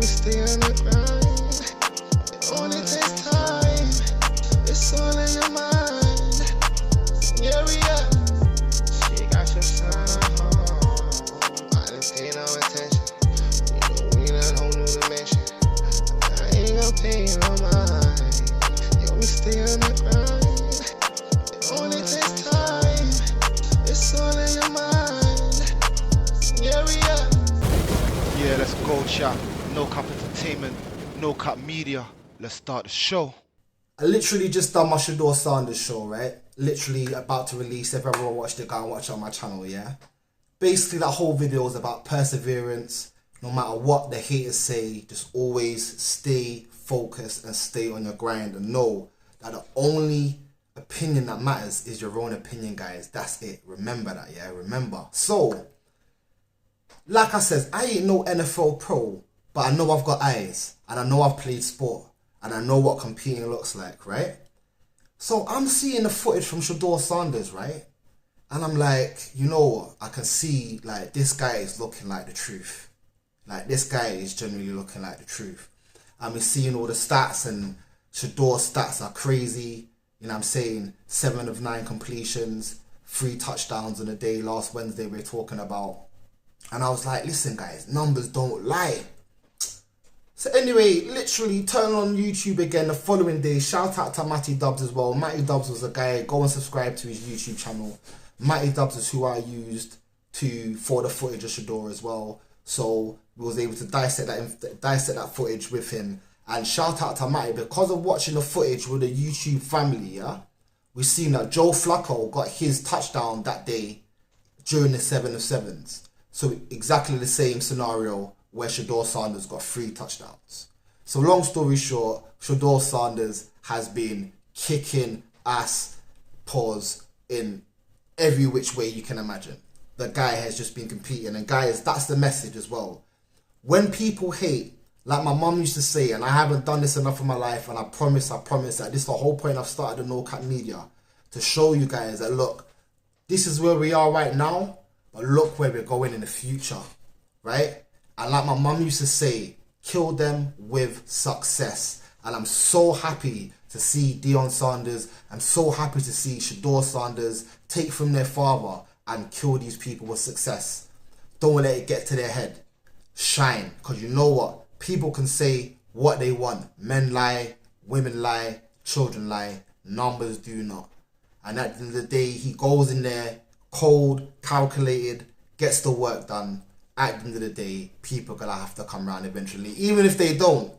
stay on the grind. It only takes time. It's all in your mind. Yeah, we are. She got your son at home. I didn't pay no attention. You know we in a whole new dimension. I ain't gonna pay no mind. Yo, we stay on the grind. It only takes time. It's all in your mind. Yeah, we are. Yeah, let's go, chat. No Cap Entertainment, No Cap Media. Let's start the show. I literally just done my Shedeur Sanders show, right? Literally about to release. If everyone watched it, go and watch it on my channel, yeah? Basically, that whole video is about perseverance. No matter what the haters say, just always stay focused and stay on your grind and know that the only opinion that matters is your own opinion, guys. That's it. Remember that, yeah? Remember. So, like I said, I ain't no NFL pro, but I know I've got eyes and I know I've played sport and I know what competing looks like, right? So I'm seeing the footage from Shedeur Sanders, right? And I'm like, you know, I can see like this guy is looking like the truth. Like this guy is genuinely looking like the truth. I'm seeing all the stats and Shedeur's stats are crazy. You know what I'm saying? 7 of 9 completions, 3 touchdowns in a day. Last Wednesday we were talking about. And I was like, listen guys, numbers don't lie. So anyway, literally turn on YouTube again the following day. Shout out to Matty Dubs as well. Matty Dubs was a guy. Go and subscribe to his YouTube channel. Matty Dubs is who I used for the footage of Shedeur as well. So we was able to dissect that footage with him. And shout out to Matty, because of watching the footage with the YouTube family, yeah, we've seen that Joe Flacco got his touchdown that day during the 7 of 7s. So exactly the same scenario where Shedeur Sanders got 3 touchdowns. So long story short, Shedeur Sanders has been kicking ass paws in every which way you can imagine. The guy has just been competing. And guys, that's the message as well. When people hate, like my mum used to say, and I haven't done this enough in my life, and I promise that this is the whole point I've started the No Cap Media, to show you guys that look, this is where we are right now, but look where we're going in the future, right? And like my mum used to say, kill them with success. And I'm so happy to see Deion Sanders. I'm so happy to see Shedeur Sanders take from their father and kill these people with success. Don't let it get to their head. Shine. Because you know what? People can say what they want. Men lie, women lie, children lie. Numbers do not. And at the end of the day, he goes in there cold, calculated, gets the work done. At the end of the day, people are going to have to come around eventually. Even if they don't,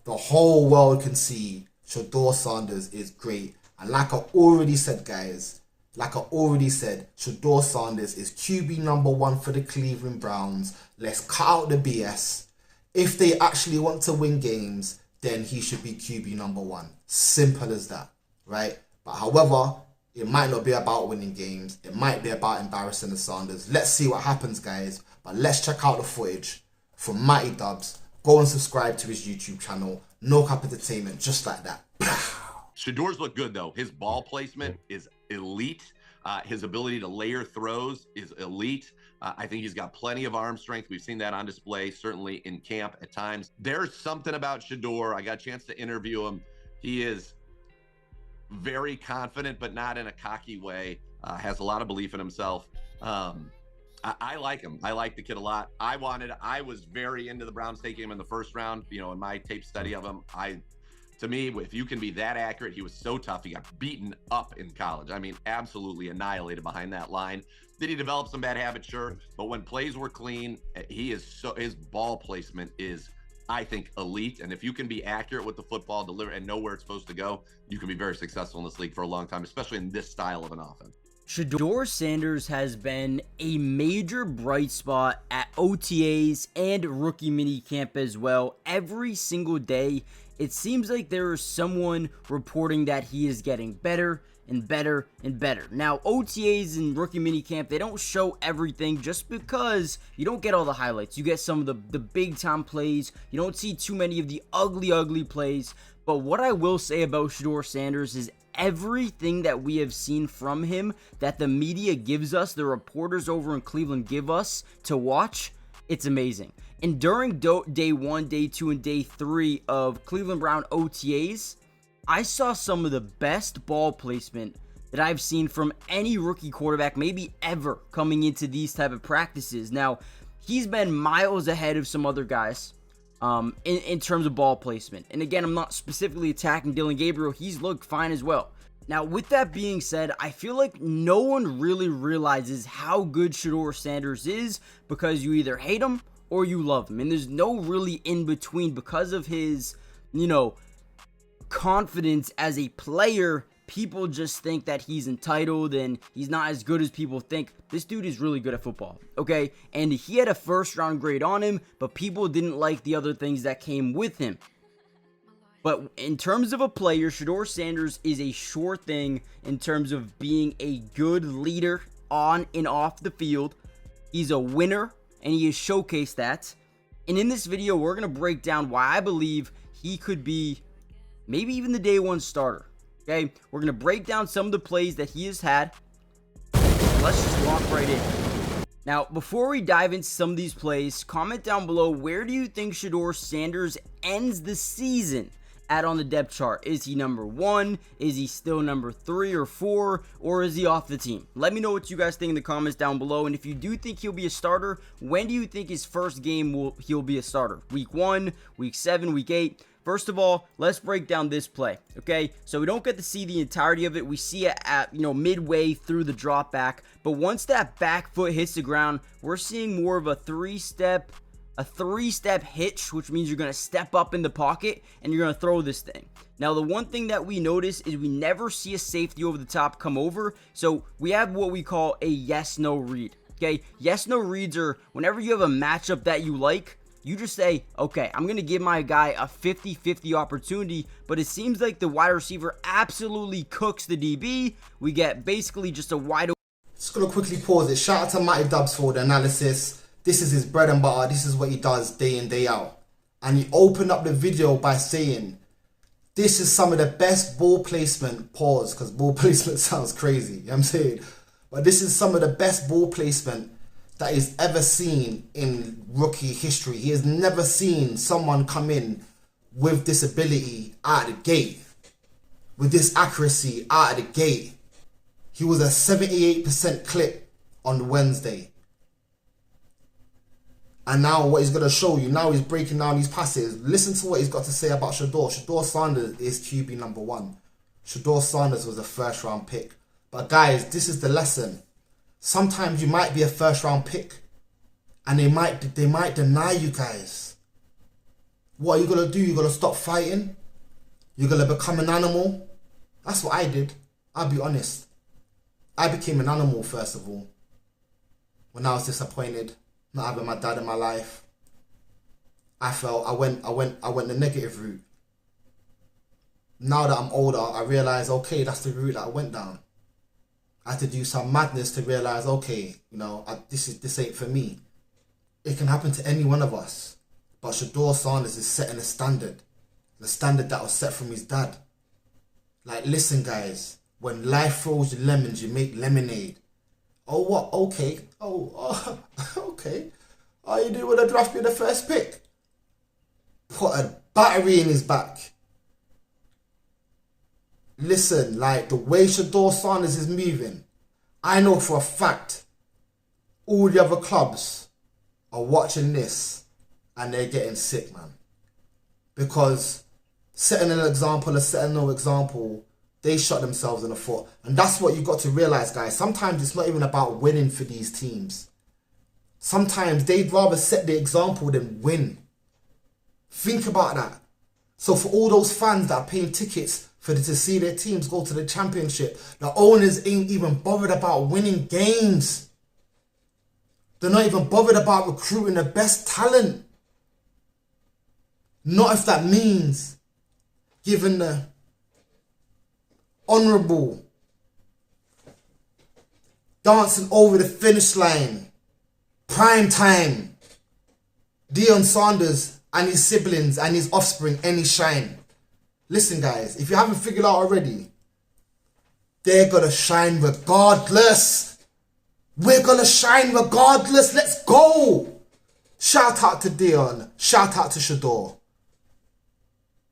the whole world can see Shedeur Sanders is great. And like I already said, guys, Shedeur Sanders is QB number 1 for the Cleveland Browns. Let's cut out the BS. If they actually want to win games, then he should be QB number 1. Simple as that, right? But however, it might not be about winning games. It might be about embarrassing the Sanders. Let's see what happens, guys. But let's check out the footage from Matty Dubs. Go and subscribe to his YouTube channel. No Cap Entertainment, just like that. Shedeur's look good, though. His ball placement is elite. His ability to layer throws is elite. I think he's got plenty of arm strength. We've seen that on display, certainly in camp at times. There's something about Shedeur. I got a chance to interview him. He is very confident, but not in a cocky way. Has a lot of belief in himself. I like him. I like the kid a lot. I was very into the Browns taking him in the first round. You know, in my tape study of him, to me, if you can be that accurate, he was so tough. He got beaten up in college. I mean, absolutely annihilated behind that line. Did he develop some bad habits? Sure. But when plays were clean, his ball placement is, I think, elite. And if you can be accurate with the football, deliver, and know where it's supposed to go, you can be very successful in this league for a long time, especially in this style of an offense. Shedeur Sanders has been a major bright spot at OTAs and rookie minicamp as well. Every single day, it seems like there is someone reporting that he is getting better and better and better. Now, OTAs and rookie minicamp, they don't show everything just because you don't get all the highlights. You get some of the big-time plays. You don't see too many of the ugly plays. But what I will say about Shedeur Sanders is everything that we have seen from him, that the media gives us, the reporters over in Cleveland give us to watch, it's amazing. And during day 1, day 2, and day 3 of Cleveland Brown OTAs, I saw some of the best ball placement that I've seen from any rookie quarterback, maybe ever, coming into these type of practices. Now, he's been miles ahead of some other guys in terms of ball placement. And again, I'm not specifically attacking Dillon Gabriel. He's looked fine as well. Now, with that being said, I feel like no one really realizes how good Shedeur Sanders is because you either hate him or you love him. And there's no really in between because of his, confidence as a player. People just think that he's entitled and he's not as good as people think. This dude is really good at football, okay? And he had a first-round grade on him, but people didn't like the other things that came with him. But in terms of a player, Shedeur Sanders is a sure thing in terms of being a good leader on and off the field. He's a winner, and he has showcased that. And in this video, we're going to break down why I believe he could be maybe even the day 1 starter. Okay, we're going to break down some of the plays that he has had. Let's just walk right in. Now, before we dive into some of these plays, comment down below, where do you think Shedeur Sanders ends the season at on the depth chart? Is he number 1? Is he still number 3 or 4? Or is he off the team? Let me know what you guys think in the comments down below. And if you do think he'll be a starter, when do you think his first game he'll be a starter? Week 1, week 7, week 8? First of all, let's break down this play, okay? So we don't get to see the entirety of it. We see it at, midway through the drop back. But once that back foot hits the ground, we're seeing more of a three-step hitch, which means you're going to step up in the pocket and you're going to throw this thing. Now, the one thing that we notice is we never see a safety over the top come over. So we have what we call a yes-no read, okay? Yes-no reads are whenever you have a matchup that you like, you just say, okay, I'm going to give my guy a 50-50 opportunity, but it seems like the wide receiver absolutely cooks the DB. We get basically just a wide open. Just going to quickly pause it. Shout out to Matty Dubs for the analysis. This is his bread and butter. This is what he does day in, day out. And he opened up the video by saying, this is some of the best ball placement, pause, because ball placement sounds crazy, you know what I'm saying? But this is some of the best ball placement that he's ever seen in rookie history. He has never seen someone come in with this ability out of the gate, with this accuracy out of the gate. He was a 78% clip on Wednesday. And now what he's going to show you, now he's breaking down these passes. Listen to what he's got to say about Shedeur. Shedeur Sanders is QB number 1. Shedeur Sanders was a first-round pick. But guys, this is the lesson. Sometimes you might be a first-round pick and they might deny you guys. What are you going to do? You're going to stop fighting? You're going to become an animal? That's what I did. I'll be honest. I became an animal, first of all. When I was disappointed, not having my dad in my life, I went the negative route. Now that I'm older, I realize, okay, that's the route that I went down. I had to do some madness to realize, okay, this ain't for me. It can happen to any one of us. But Shedeur Sanders is setting a standard. The standard that was set from his dad. Like, listen, guys. When life throws you lemons, you make lemonade. Oh, what? Okay. Okay. All you do with a draft be the first pick. Put a battery in his back. Listen, like the way Shedeur Sanders is moving, I know for a fact all the other clubs are watching this and they're getting sick, man. Because setting an example or setting no example, they shot themselves in the foot. And that's what you got to realize, guys. Sometimes it's not even about winning for these teams. Sometimes they'd rather set the example than win. Think about that. So for all those fans that are paying tickets to see their teams go to the championship, the owners ain't even bothered about winning games. They're not even bothered about recruiting the best talent. Not if that means giving the honourable, dancing over the finish line, prime time, Deion Sanders and his siblings and his offspring any shine. Listen, guys, if you haven't figured out already, they're gonna shine regardless. We're gonna shine regardless. Let's go. Shout out to Deion. Shout out to Shedeur.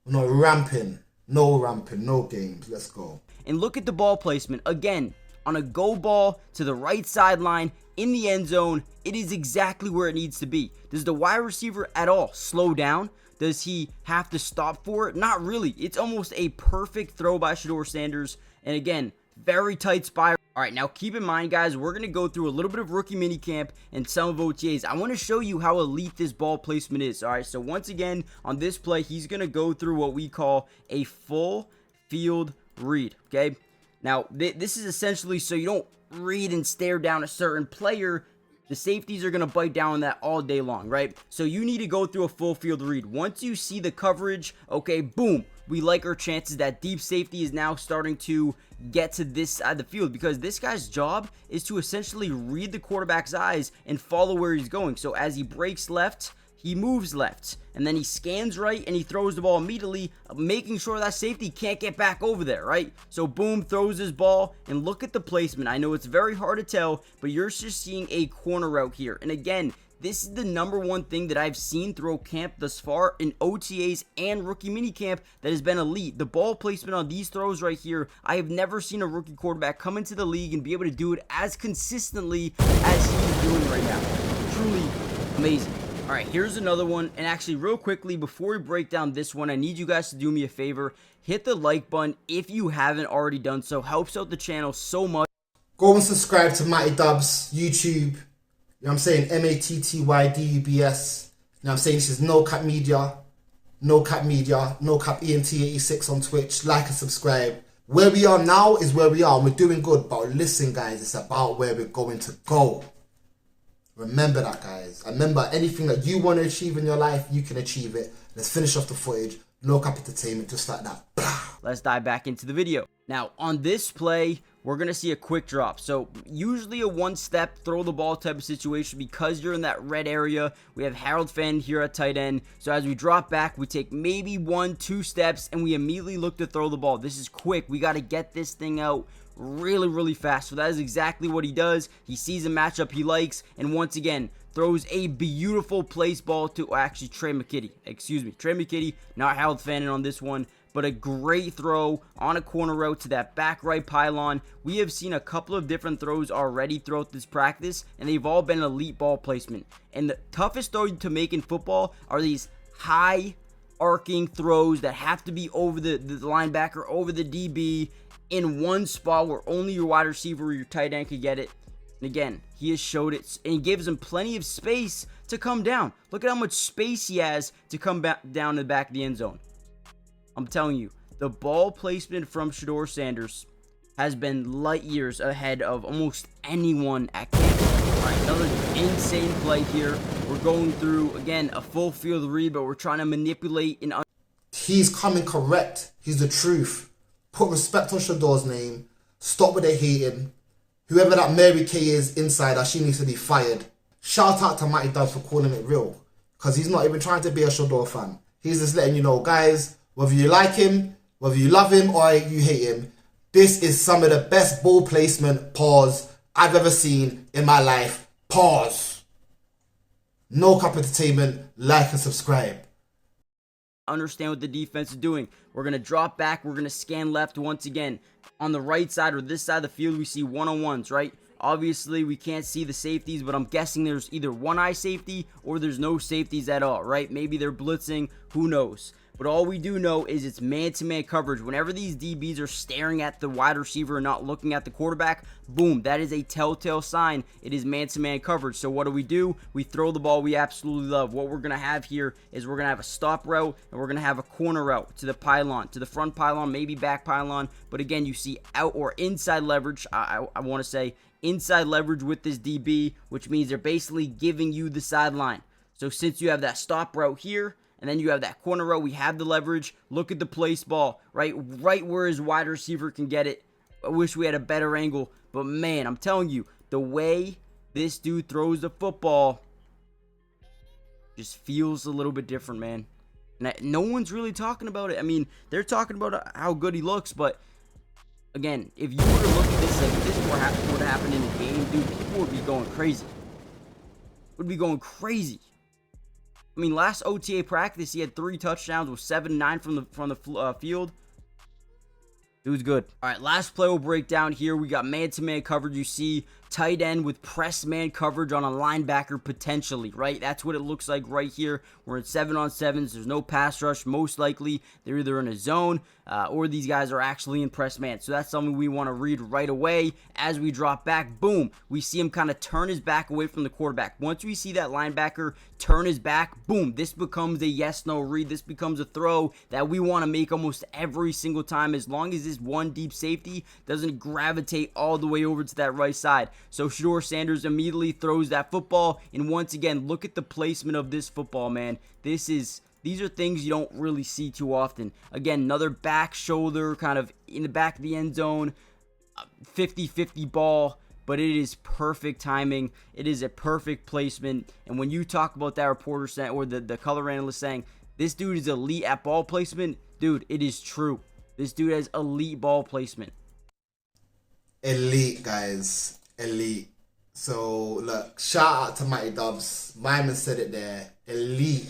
We're not ramping. No ramping. No games. Let's go. And look at the ball placement. Again, on a go ball to the right sideline in the end zone, it is exactly where it needs to be. Does the wide receiver at all slow down? Does he have to stop for it? Not really. It's almost a perfect throw by Shedeur Sanders. And again, very tight spiral. All right, now keep in mind, guys, we're going to go through a little bit of rookie minicamp and some of OTAs. I want to show you how elite this ball placement is. All right, so once again, on this play, he's going to go through what we call a full field read, okay? Now, this is essentially so you don't read and stare down a certain player. The safeties are going to bite down on that all day long, right? So you need to go through a full field read. Once you see the coverage, okay, boom, we like our chances that deep safety is now starting to get to this side of the field, because this guy's job is to essentially read the quarterback's eyes and follow where he's going. So as he breaks left, he moves left, and then he scans right and he throws the ball immediately, making sure that safety can't get back over there, right? So boom, throws his ball, and look at the placement. I know it's very hard to tell, but you're just seeing a corner route here. And again, this is the number one thing that I've seen throughout camp thus far in OTAs and rookie minicamp that has been elite. The ball placement on these throws right here, I have never seen a rookie quarterback come into the league and be able to do it as consistently as he's doing right now. Truly amazing. All right, here's another one. And actually, real quickly, before we break down this one, I need you guys to do me a favor. Hit the like button if you haven't already done so. Helps out the channel so much. Go and subscribe to Matty Dubs YouTube. You know what I'm saying? MATTYDUBS. You know what I'm saying? This is No Cap Media. No Cap Media. No Cap ENT86 on Twitch. Like and subscribe. Where we are now is where we are. And we're doing good. But listen, guys, it's about where we're going to go. Remember that, guys. Remember, anything that you want to achieve in your life, you can achieve it. Let's finish off the footage. No Cap Entertainment, just like that. Let's dive back into the video. Now, on this play, we're going to see a quick drop. So, usually a one-step, throw the ball type of situation because you're in that red area. We have Harold Fenn here at tight end. So, as we drop back, we take maybe 1-2 steps, and we immediately look to throw the ball. This is quick. We got to get this thing out really fast. So, that is exactly what he does. He sees a matchup he likes, and once again, throws a beautiful place ball to actually Trey McKitty, not Harold Fannin on this one, but a great throw on a corner route to that back right pylon. We have seen a couple of different throws already throughout this practice, and they've all been elite ball placement. And the toughest throw to make in football are these high arcing throws that have to be over the linebacker, over the DB, in one spot where only your wide receiver or your tight end could get it. And again, he has showed it, and he gives him plenty of space to come down. Look at how much space he has to come back down to the back of the end zone. I'm telling you, the ball placement from Shedeur Sanders has been light years ahead of almost anyone at camp. All right, another insane play here. We're going through, again, a full field read, but we're trying to manipulate and... He's coming correct. He's the truth. Put respect on Shedeur's name. Stop with the hating. Whoever that Mary Kay is inside, she needs to be fired. Shout out to Matty Dubs for calling it real. Because he's not even trying to be a Shedeur fan. He's just letting you know, guys, whether you like him, whether you love him or you hate him, this is some of the best ball placement, pause, I've ever seen in my life. Pause. No Cap Entertainment, like and subscribe. Understand what the defense is doing. We're going to drop back. We're going to scan left once again. On the right side or this side of the field, we see one-on-ones, right? Obviously, we can't see the safeties, but I'm guessing there's either one-eye safety or there's no safeties at all, right? Maybe they're blitzing. Who knows? But all we do know is it's man-to-man coverage. Whenever these DBs are staring at the wide receiver and not looking at the quarterback, boom, that is a telltale sign. It is man-to-man coverage. So what do? We throw the ball we absolutely love. What we're going to have here is we're going to have a stop route, and we're going to have a corner route to the pylon, to the front pylon, maybe back pylon. But again, you see out or inside leverage, I want to say inside leverage with this DB, which means they're basically giving you the sideline. So since you have that stop route here, and then you have that corner row, we have the leverage. Look at the place ball, right where his wide receiver can get it. I wish we had a better angle, but man, I'm telling you, the way this dude throws the football just feels a little bit different, man. And no one's really talking about it. I mean, they're talking about how good he looks, but again, if you were to look at this, like if this were to happen in a game, dude, people would be going crazy. Would be going crazy. I mean, last OTA practice, he had 3 touchdowns with 7-9 from the field. Dude's good. All right, last play we'll break down here. We got man-to-man coverage. You see tight end with press man coverage on a linebacker potentially, right? That's what it looks like right here. We're in 7-on-7s. There's no pass rush. Most likely, they're either in a zone or these guys are actually in press man. So that's something we want to read right away. As we drop back, boom, we see him kind of turn his back away from the quarterback. Once we see that linebacker turn his back, boom, this becomes a yes-no read. This becomes a throw that we want to make almost every single time, as long as this one deep safety doesn't gravitate all the way over to that right side. So Shedeur Sanders immediately throws that football, and once again, look at the placement of this football, man. These are things you don't really see too often. Again, another back shoulder kind of in the back of the end zone, 50-50 ball, but it is perfect timing. It is a perfect placement. And when you talk about that reporter saying, or the color analyst saying, this dude is elite at ball placement, dude, it is true. This dude has elite ball placement. Elite, guys. Elite. So, look, shout out to Matty Dubs. My man said it there. Elite.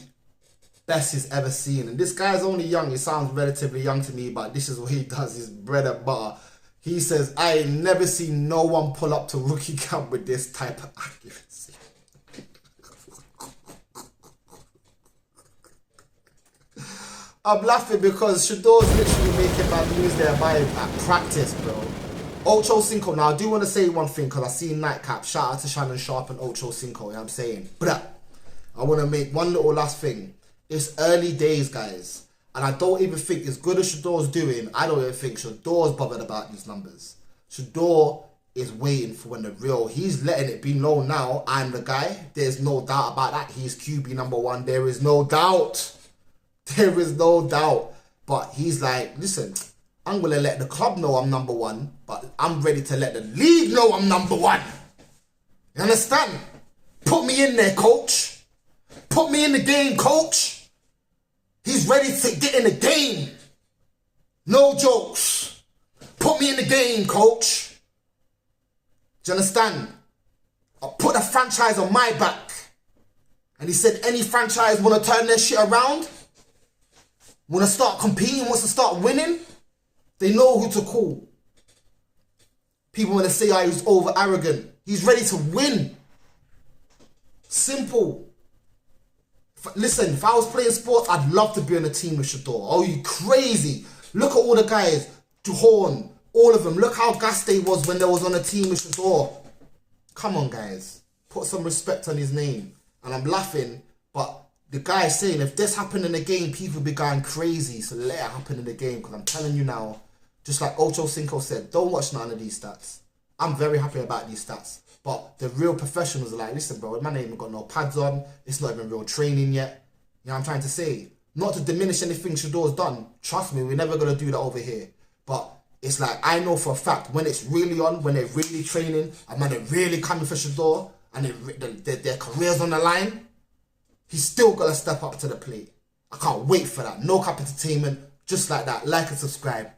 Best he's ever seen. And this guy's only young. He sounds relatively young to me, but this is what he does. His bread and butter. He says, I ain't never seen no one pull up to rookie camp with this type of accuracy. I'm laughing because Shedeur's literally making man lose their mind at practice, bro. Ocho Cinco. Now, I do want to say one thing because I see Nightcap. Shout out to Shannon Sharp and Ocho Cinco. You know what I'm saying? But I want to make one little last thing. It's early days, guys. And I don't even think, as good as Shedeur's doing, I don't even think Shedeur's bothered about these numbers. Shedeur is waiting for when the real, he's letting it be known now, I'm the guy. There's no doubt about that. He's QB number 1. There is no doubt. There is no doubt. But he's like, listen, I'm going to let the club know I'm number 1, but I'm ready to let the league know I'm number 1. You understand? Put me in there, coach. Put me in the game, coach. He's ready to get in the game. No jokes. Put me in the game, coach. Do you understand? I put a franchise on my back. And he said any franchise want to turn their shit around, want to start competing, wants to start winning, they know who to call. People want to say, oh, he's over arrogant. He's ready to win. Simple. Listen, if I was playing sports, I'd love to be on a team with Shedeur. Oh, you crazy. Look at all the guys. Horn, all of them. Look how gassed they was when they was on a team with Shedeur. Come on, guys. Put some respect on his name. And I'm laughing, but the guy is saying, if this happened in the game, people be going crazy. So let it happen in the game. Because I'm telling you now, just like Ocho Cinco said, don't watch none of these stats. I'm very happy about these stats. But the real professionals are like, listen, bro, my name ain't got no pads on. It's not even real training yet. You know what I'm trying to say? Not to diminish anything Shedeur's done. Trust me, we're never going to do that over here. But it's like, I know for a fact, when it's really on, when they're really training, and when they're really coming for Shedeur, and their career's on the line, he's still got to step up to the plate. I can't wait for that. No Cap Entertainment, just like that. Like and subscribe.